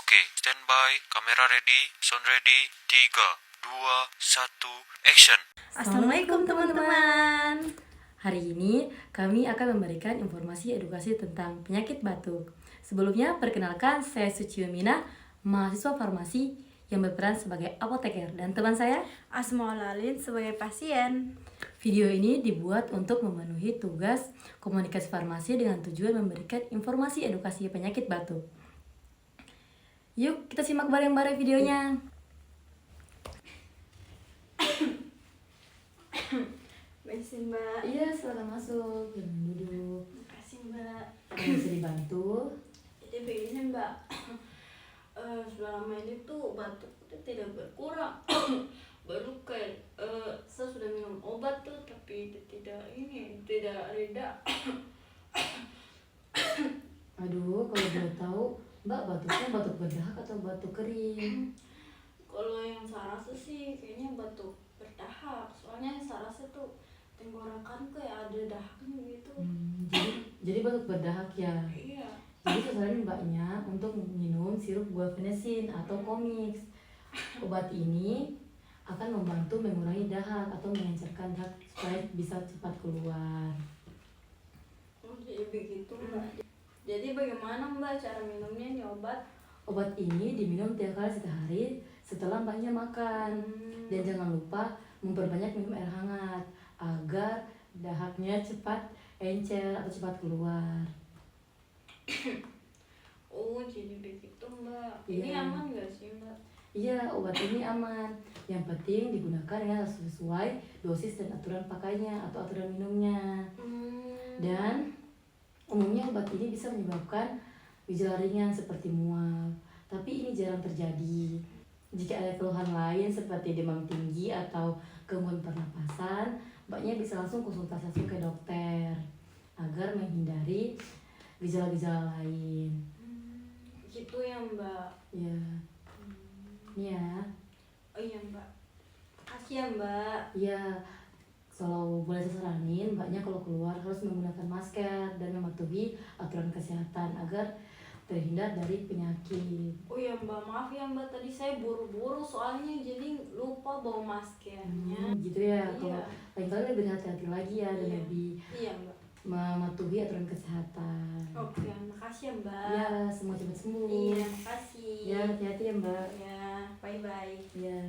Oke, standby, kamera ready, sound ready, 3, 2, 1, action. Assalamualaikum teman-teman. Hari ini kami akan memberikan informasi edukasi tentang penyakit batuk. Sebelumnya perkenalkan, saya Suci Mina, mahasiswa farmasi yang berperan sebagai apoteker, dan teman saya Asma Lalin sebagai pasien. Video ini dibuat untuk memenuhi tugas komunikasi farmasi dengan tujuan memberikan informasi edukasi penyakit batuk. Yuk kita simak bareng-bareng videonya. Permisi Mbak. Iya, silakan masuk dan duduk. Makasih Mbak. Bisa dibantu? Jadi begini Mbak, sudah lama ini tuh batuk itu tidak berkurang. Baru kayak saya sudah minum obat tuh tapi tidak reda. Aduh, kalau boleh tahu, Mbak batuknya batuk berdahak atau batuk kering? Kalau yang saya rasa sih kayaknya batuk berdahak. Soalnya saya rasa tuh tenggorokan kayak ada dahaknya gitu. Jadi batuk berdahak ya. Iya. Jadi saya saranin Mbaknya untuk minum sirup guaifenesin atau komix. Obat ini akan membantu mengurangi dahak atau mengencerkan dahak supaya bisa cepat keluar. Oh, jadi begitu Mbak. Jadi bagaimana Mbak cara minumnya nih obat? Obat ini diminum 3 kali sehari setelah Mbaknya makan. Dan jangan lupa memperbanyak minum air hangat agar dahaknya cepat encer atau cepat keluar. Oh, jadi begitu Mbak. Iya. Ini aman gak sih Mbak? Iya, obat ini aman. Yang penting digunakan ya sesuai dosis dan aturan pakainya atau aturan minumnya. Dan umumnya obat ini bisa menyebabkan gejala ringan seperti mual, tapi ini jarang terjadi. Jika ada keluhan lain seperti demam tinggi atau gangguan pernapasan, Mbaknya bisa langsung konsultasi ke dokter agar menghindari gejala-gejala lain. Gitu ya Mbak. Ya, ini ya. Oh iya Mbak. Makasih ya Mbak. Ya, kalau boleh saya saranin, Mbaknya kalau keluar harus menggunakan masker dan mematuhi aturan kesehatan agar terhindar dari penyakit. Oh iya Mbak, maaf ya Mbak, tadi saya buru-buru soalnya jadi lupa bawa maskernya. Gitu ya. Iya. Kalau lain kali lebih hati-hati lagi ya dan Iya. lebih Iya Mbak. mematuhi aturan kesehatan. Oke, makasih ya Mbak. Ya, semua cepat sembuh. Iya, makasih. Ya, hati-hati ya Mbak. Ya, bye-bye. Ya.